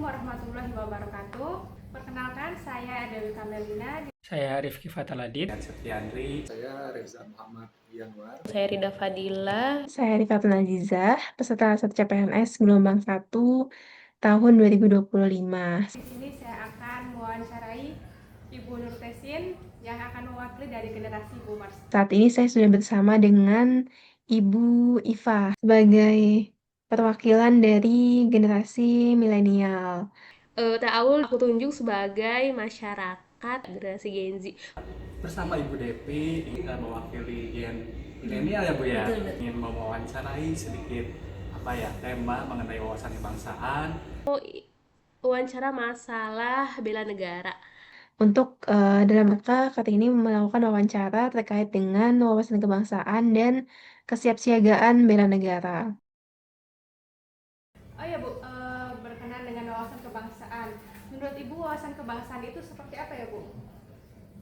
Warahmatullahi wabarakatuh. Perkenalkan, saya Dewi Kamelina. Saya Rifki Fataladin. Setiandri. Saya Reza Muhammad Yanwar. Saya Rida Fadila. Saya Rifatun Azizah, peserta 1 CPNS gelombang 1 tahun 2025. Di sini saya akan mewawancarai Ibu Nur Tesin yang akan mewakili dari generasi Boomers. Saat ini saya sudah bersama dengan Ibu Iva sebagai perwakilan dari generasi milenial. Ta'awul aku tunjuk sebagai masyarakat generasi Gen Z. Bersama Ibu Depi, kita mewakili Gen milenial ya Bu ya. Ingin mewawancarai sedikit tema mengenai wawasan kebangsaan. Wawancara masalah bela negara. Untuk dalam rangka kali ini melakukan wawancara terkait dengan wawasan kebangsaan dan kesiapsiagaan bela negara. Oh ya Bu, berkenaan dengan wawasan kebangsaan. Menurut Ibu, wawasan kebangsaan itu seperti apa ya Bu?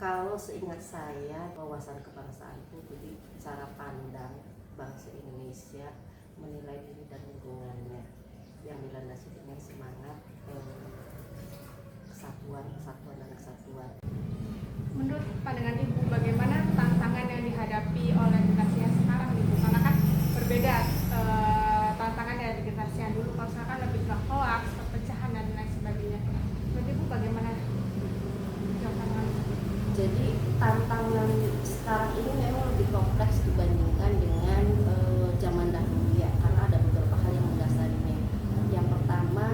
Kalau seingat saya, wawasan kebangsaan itu jadi cara pandang bangsa Indonesia menilai diri dan lingkungannya yang dilandasi dengan semangat kesatuan dan kesatuan. Menurut pandangan Ibu, bagaimana tantangan yang dihadapi oleh generasi yang sekarang Ibu? Karena kan berbeda tantangan dari generasi yang dulu. Kalau sekarang lebih ke hoax, perpecahan dan lain sebagainya. Menurut Ibu bagaimana? Jadi tantangan sekarang ini memang lebih kompleks dibandingkan dengan zaman dahulu ya, karena ada beberapa hal yang mendasarinya. Yang pertama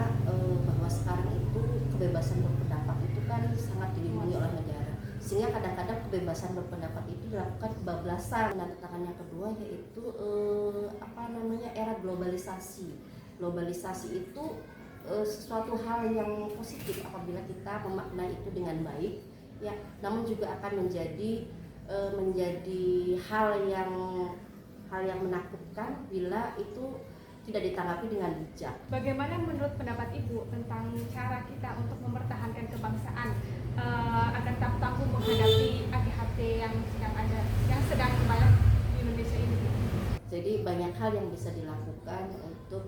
bahwa sekarang itu kebebasan berpendapat itu kan sangat dilindungi oleh negara, sehingga kadang-kadang kebebasan berpendapat itu dilakukan kebablasan. Dan tantangan yang kedua yaitu era globalisasi. Globalisasi itu sesuatu hal yang positif apabila kita memaknai itu dengan baik ya, namun juga akan menjadi hal yang menakutkan bila itu tidak ditanggapi dengan bijak. Bagaimana menurut pendapat Ibu tentang cara kita untuk mempertahankan kebangsaan agar tak tangguh menghadapi AGHT yang sedang banyak di Indonesia ini? Jadi banyak hal yang bisa dilakukan untuk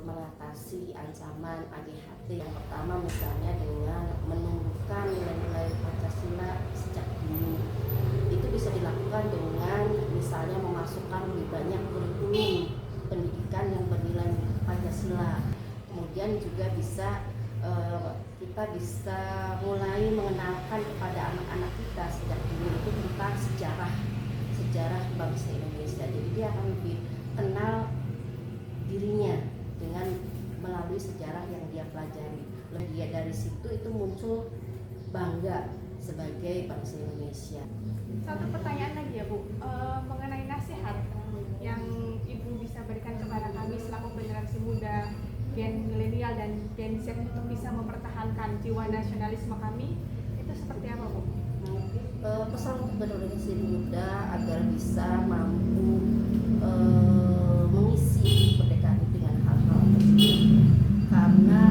mengatasi ancaman AGHT. Yang pertama misalnya dengan menumbuhkan nilai-nilai Pancasila sejak dini. Itu bisa dilakukan dengan misalnya memasukkan lebih banyak kurikulum pendidikan yang bernilai Pancasila. Kemudian juga kita bisa mulai mengenalkan kepada anak-anak kita sejak dini itu tentang sejarah bangsa Indonesia. Jadi dia akan lebih kenal dirinya dengan melalui sejarah yang dia pelajari. Dia dari situ itu muncul bangga sebagai bangsa Indonesia. Satu pertanyaan lagi ya Bu, mengenai nasihat yang Ibu bisa berikan kepada kami selaku generasi muda, Gen milenial dan Gen Z untuk bisa mempertahankan jiwa nasionalisme kami, itu seperti apa Bu? Pesan untuk generasi muda agar bisa mampu mengisi kemerdekaan itu dengan hal-hal positif, karena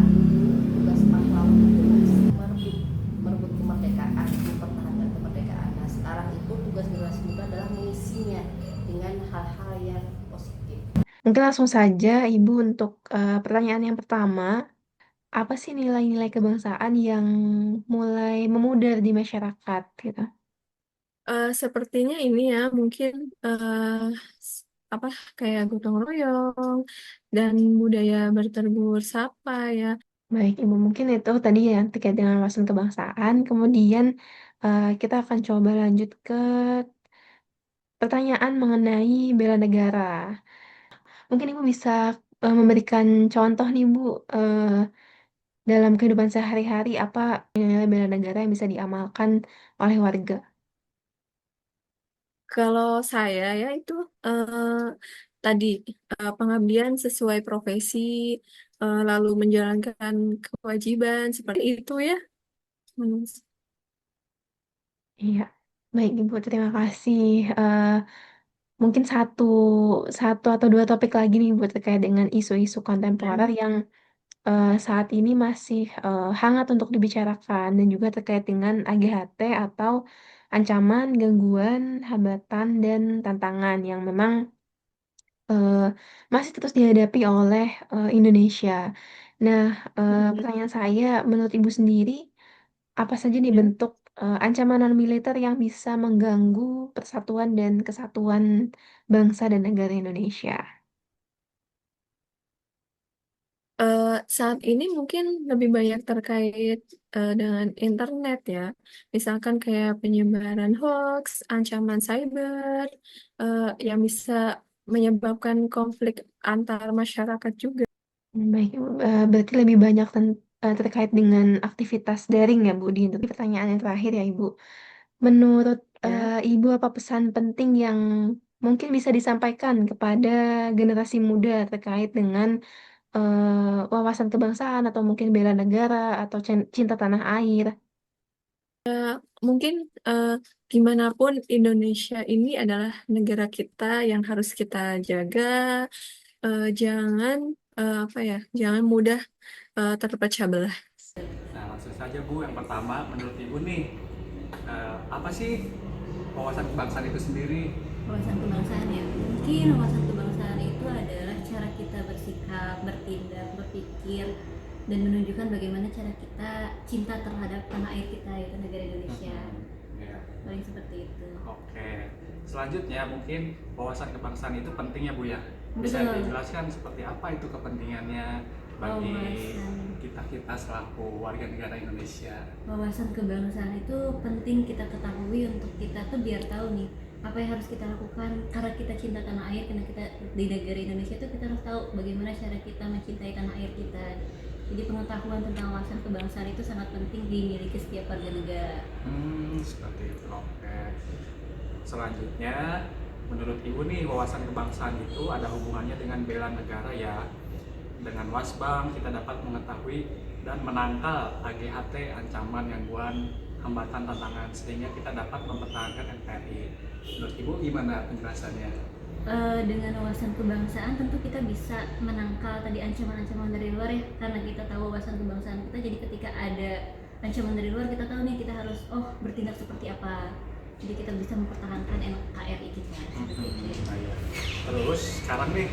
tugas pahlawan itu masih merebut kemerdekaan, mempertahankan kemerdekaan. Nah sekarang itu tugas generasi muda adalah mengisinya dengan hal-hal yang positif. Mungkin langsung saja Ibu untuk pertanyaan yang pertama, apa sih nilai-nilai kebangsaan yang mulai memudar di masyarakat gitu? Sepertinya ini ya mungkin kayak gotong royong dan budaya bertegur sapa ya. Baik Ibu, mungkin itu tadi ya terkait dengan wawasan kebangsaan. Kemudian kita akan coba lanjut ke pertanyaan mengenai bela negara. Mungkin Ibu bisa memberikan contoh nih Bu, dalam kehidupan sehari-hari apa nilai bela negara yang bisa diamalkan oleh warga? Kalau saya ya itu tadi pengabdian sesuai profesi, lalu menjalankan kewajiban seperti itu ya. Hmm. Iya, baik Ibu, terima kasih. Mungkin satu atau dua topik lagi nih Bu terkait dengan isu-isu kontemporer yang saat ini masih hangat untuk dibicarakan dan juga terkait dengan AGHT atau ancaman, gangguan, hambatan, dan tantangan yang memang masih terus dihadapi oleh Indonesia. Nah, Mm-mm. pertanyaan saya, menurut Ibu sendiri, apa saja nih Ya. bentuk ancaman non-militer yang bisa mengganggu persatuan dan kesatuan bangsa dan negara Indonesia? Eh, Saat ini mungkin lebih banyak terkait dengan internet ya. Misalkan kayak penyebaran hoax, ancaman cyber, yang bisa menyebabkan konflik antar masyarakat juga. Baik, berarti lebih banyak terkait dengan aktivitas daring ya, Bu. Di pertanyaan yang terakhir ya, Ibu. Menurut Ya. Ibu, apa pesan penting yang mungkin bisa disampaikan kepada generasi muda terkait dengan wawasan kebangsaan atau mungkin bela negara atau cinta tanah air? Mungkin eh, gimana pun Indonesia ini adalah negara kita yang harus kita jaga. Jangan apa ya, jangan mudah terpecah belah. Nah, langsung saja Bu, yang pertama menurut Ibu nih, apa sih wawasan kebangsaan itu sendiri? Wawasan kebangsaan ya, mungkin wawasan kebangsaan itu adalah cara kita bersikap, bertindak, berpikir, dan menunjukkan bagaimana cara kita cinta terhadap tanah air kita, yaitu negara Indonesia. Ya. Paling seperti itu. Oke. Selanjutnya mungkin wawasan kebangsaan itu penting ya Bu ya. Bisa Betul. dijelaskan seperti apa itu kepentingannya bagi Wawasan kita selaku warga negara Indonesia. wawasan kebangsaan itu penting kita ketahui untuk kita tuh biar tahu nih apa yang harus kita lakukan karena kita cinta tanah air, karena kita di negara Indonesia itu kita harus tahu bagaimana cara kita mencintai tanah air kita. Jadi pengetahuan tentang wawasan kebangsaan itu sangat penting dimiliki setiap warga negara. Seperti itu. Oke. Selanjutnya, menurut Ibu nih wawasan kebangsaan itu ada hubungannya dengan bela negara ya. Dengan Wasbang kita dapat mengetahui dan menangkal AGHT, ancaman, gangguan, hambatan, tantangan, sehingga kita dapat mempertahankan NKRI. Menurut Ibu gimana penjelasannya? Dengan wawasan kebangsaan tentu kita bisa menangkal tadi ancaman-ancaman dari luar ya, karena kita tahu wawasan kebangsaan kita, jadi ketika ada ancaman dari luar kita tahu nih kita harus bertindak seperti apa, jadi kita bisa mempertahankan NKRI kita seperti itu. Nah, ya. Terus sekarang nih,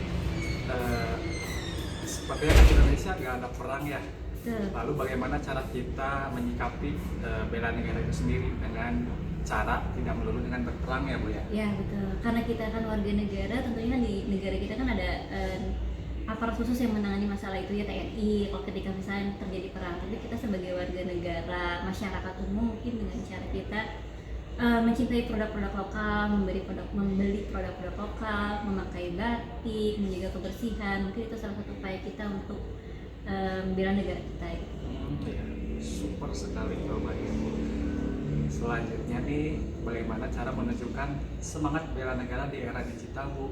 sepertinya kan Indonesia nggak ada perang ya. Betul. Lalu bagaimana cara kita menyikapi bela negara itu sendiri dengan cara tidak melulu dengan berperang ya Bu ya? Ya betul, karena kita kan warga negara, tentunya kan di negara kita kan ada aparat khusus yang menangani masalah itu ya, TNI kalau ketika misalnya terjadi perang. Tapi kita sebagai warga negara, masyarakat umum, mungkin dengan cara kita mencintai produk-produk lokal, membeli produk-produk lokal, memakai batik, menjaga kebersihan, mungkin itu salah satu upaya kita untuk membela negara kita gitu. Ya, super sekali jawabannya Bu. Selanjutnya nih, bagaimana cara menunjukkan semangat bela negara di era digital Bu?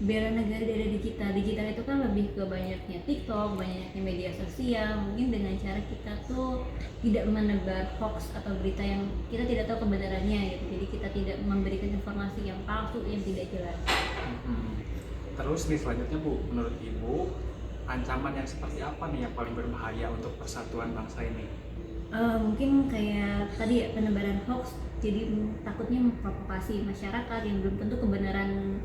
Bela negara dari digital itu kan lebih ke banyaknya TikTok, banyaknya media sosial. Mungkin dengan cara kita tuh tidak menebar hoax atau berita yang kita tidak tahu kebenarannya gitu, jadi kita tidak memberikan informasi yang palsu, yang tidak jelas. Terus nih selanjutnya Bu, menurut Ibu ancaman yang seperti apa nih yang paling berbahaya untuk persatuan bangsa ini? Mungkin kayak tadi ya, penebaran hoax, jadi takutnya memprovokasi masyarakat yang belum tentu kebenaran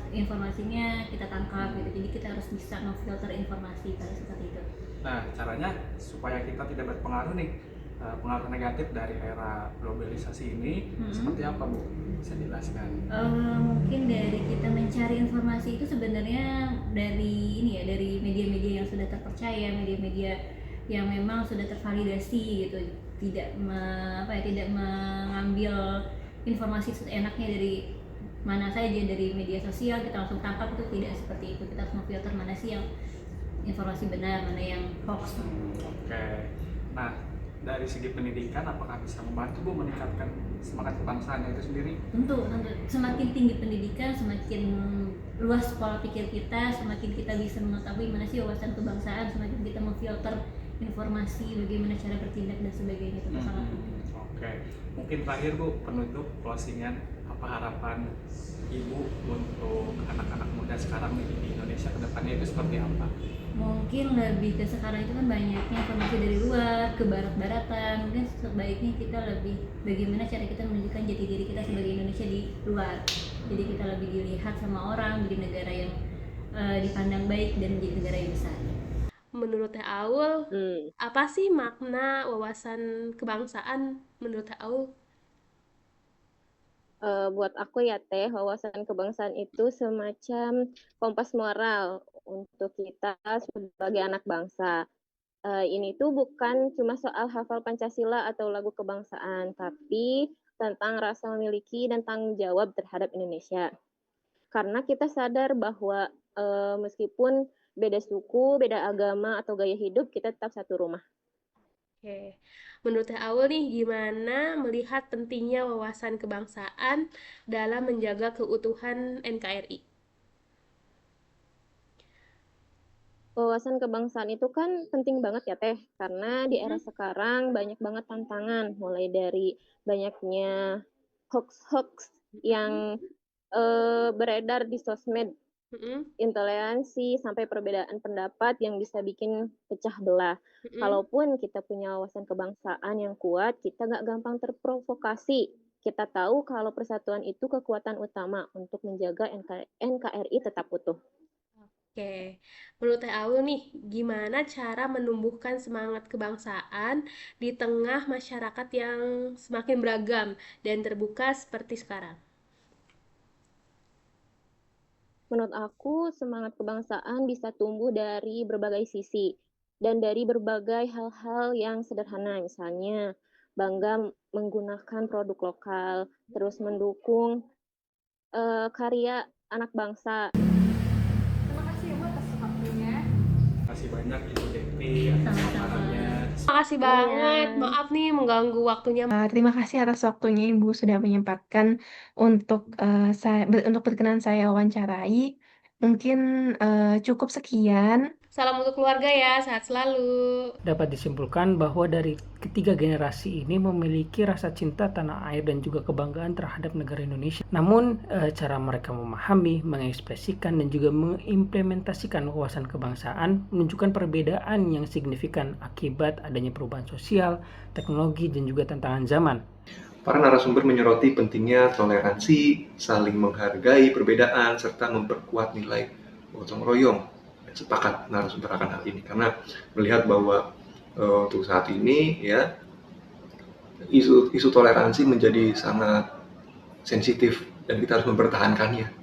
informasinya kita tangkap gitu, jadi kita harus bisa memfilter informasi pada seperti itu. Nah, caranya supaya kita tidak berpengaruh nih, pengaruh negatif dari era globalisasi ini seperti apa Bu? Bisa dijelaskan? Mungkin dari kita mencari informasi itu sebenarnya dari ini ya, dari media-media yang sudah terpercaya, media-media yang memang sudah tervalidasi gitu, tidak tidak mengambil informasi seenaknya dari mana saja, dari media sosial kita langsung tangkap, itu tidak seperti itu. Kita harus memfilter mana sih yang informasi benar, mana yang hoax. Oke. Nah, dari segi pendidikan apakah bisa membantu Bu meningkatkan semangat kebangsaan itu sendiri? Tentu semakin tinggi pendidikan, semakin luas pola pikir kita, semakin kita bisa mengetahui mana sih wawasan kebangsaan, semakin kita memfilter informasi, bagaimana cara bertindak dan sebagainya, itu sangat penting. Oke, mungkin terakhir Bu, penutup closingan, apa harapan Ibu untuk anak-anak muda sekarang nih di Indonesia ke depannya itu seperti apa? Mungkin lebih ke sekarang itu kan banyaknya informasi dari luar, ke barat-baratan. Mungkin sebaiknya kita lebih bagaimana cara kita menunjukkan jati diri kita sebagai Indonesia di luar. Jadi kita lebih dilihat sama orang, menjadi negara yang dipandang baik dan menjadi negara yang besar. Menurut Teh Aul, Hmm, apa sih makna wawasan kebangsaan menurut Teh Aul? buat aku ya Teh, wawasan kebangsaan itu semacam kompas moral untuk kita sebagai anak bangsa. Ini tuh bukan cuma soal hafal Pancasila atau lagu kebangsaan, tapi tentang rasa memiliki dan tanggung jawab terhadap Indonesia. Karena kita sadar bahwa meskipun beda suku, beda agama atau gaya hidup, kita tetap satu rumah. Oke, menurut Teh Aul nih gimana melihat pentingnya wawasan kebangsaan dalam menjaga keutuhan NKRI? Wawasan kebangsaan itu kan penting banget ya Teh, karena di era Mm-mm, sekarang banyak banget tantangan, mulai dari banyaknya hoax-hoax yang beredar di sosmed, mm-mm, intoleransi, sampai perbedaan pendapat yang bisa bikin pecah belah. mm-mm. Kalaupun kita punya wawasan kebangsaan yang kuat, kita nggak gampang terprovokasi. Kita tahu kalau persatuan itu kekuatan utama untuk menjaga NKRI tetap utuh. Oke, menurut Teh Aul nih, gimana cara menumbuhkan semangat kebangsaan di tengah masyarakat yang semakin beragam dan terbuka seperti sekarang? Menurut aku, semangat kebangsaan bisa tumbuh dari berbagai sisi dan dari berbagai hal-hal yang sederhana, misalnya bangga menggunakan produk lokal, terus mendukung karya anak bangsa. Terima kasih Ibu atas waktunya. Kasih banyak Ibu Devi atas paparannya. Makasih banget, Iya. maaf nih mengganggu waktunya. Terima kasih atas waktunya Ibu sudah menyempatkan untuk berkenan saya wawancarai. Mungkin cukup sekian. Salam untuk keluarga ya, sehat selalu. Dapat disimpulkan bahwa dari ketiga generasi ini memiliki rasa cinta tanah air dan juga kebanggaan terhadap negara Indonesia. Namun, cara mereka memahami, mengekspresikan, dan juga mengimplementasikan wawasan kebangsaan menunjukkan perbedaan yang signifikan akibat adanya perubahan sosial, teknologi, dan juga tantangan zaman. Para narasumber menyoroti pentingnya toleransi, saling menghargai perbedaan, serta memperkuat nilai gotong royong. Sepakat narasumber akan hal ini karena melihat bahwa untuk saat ini ya isu toleransi menjadi sangat sensitif dan kita harus mempertahankannya.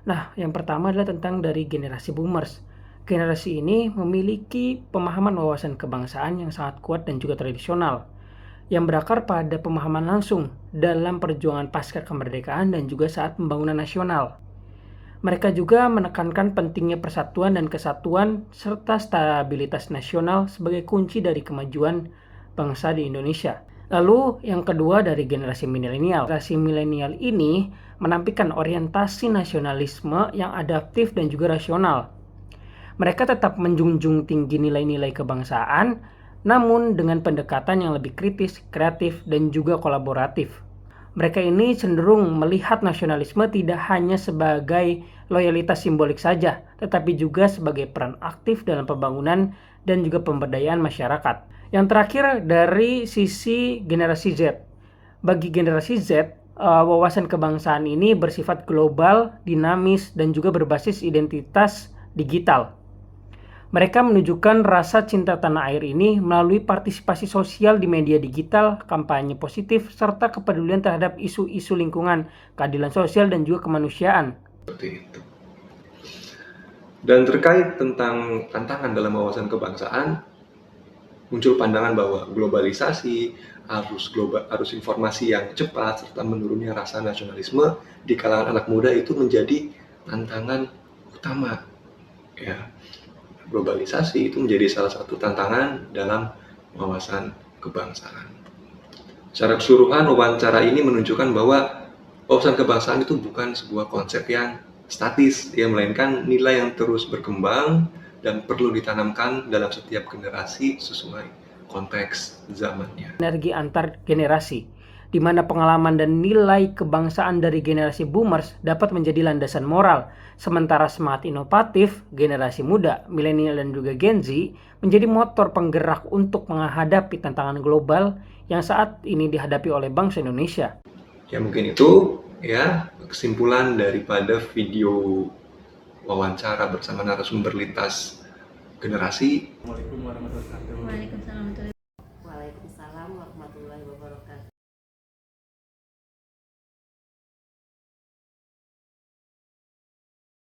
Nah, yang pertama adalah tentang dari generasi boomers. Generasi ini memiliki pemahaman wawasan kebangsaan yang sangat kuat dan juga tradisional, yang berakar pada pemahaman langsung dalam perjuangan pasca kemerdekaan dan juga saat pembangunan nasional. Mereka juga menekankan pentingnya persatuan dan kesatuan serta stabilitas nasional sebagai kunci dari kemajuan bangsa di Indonesia. Lalu yang kedua dari generasi milenial. Generasi milenial ini menampilkan orientasi nasionalisme yang adaptif dan juga rasional. Mereka tetap menjunjung tinggi nilai-nilai kebangsaan, namun dengan pendekatan yang lebih kritis, kreatif, dan juga kolaboratif. Mereka ini cenderung melihat nasionalisme tidak hanya sebagai loyalitas simbolik saja, tetapi juga sebagai peran aktif dalam pembangunan dan juga pemberdayaan masyarakat. Yang terakhir dari sisi generasi Z. Bagi generasi Z, wawasan kebangsaan ini bersifat global, dinamis, dan juga berbasis identitas digital. Mereka menunjukkan rasa cinta tanah air ini melalui partisipasi sosial di media digital, kampanye positif, serta kepedulian terhadap isu-isu lingkungan, keadilan sosial, dan juga kemanusiaan. Seperti itu. Dan terkait tentang tantangan dalam wawasan kebangsaan, muncul pandangan bahwa globalisasi, arus informasi yang cepat, serta menurunnya rasa nasionalisme di kalangan anak muda itu menjadi tantangan utama. Ya, globalisasi itu menjadi salah satu tantangan dalam wawasan kebangsaan. Secara keseluruhan, wawancara ini menunjukkan bahwa wawasan kebangsaan itu bukan sebuah konsep yang statis, ya, melainkan nilai yang terus berkembang dan perlu ditanamkan dalam setiap generasi sesuai konteks zamannya. Energi antar generasi, di mana pengalaman dan nilai kebangsaan dari generasi boomers dapat menjadi landasan moral, sementara semangat inovatif generasi muda, milenial dan juga Gen Z menjadi motor penggerak untuk menghadapi tantangan global yang saat ini dihadapi oleh bangsa Indonesia. Ya mungkin itu ya kesimpulan daripada video wawancara bersama narasumber lintas generasi. Assalamualaikum warahmatullahi wabarakatuh. Waalaikumsalam warahmatullahi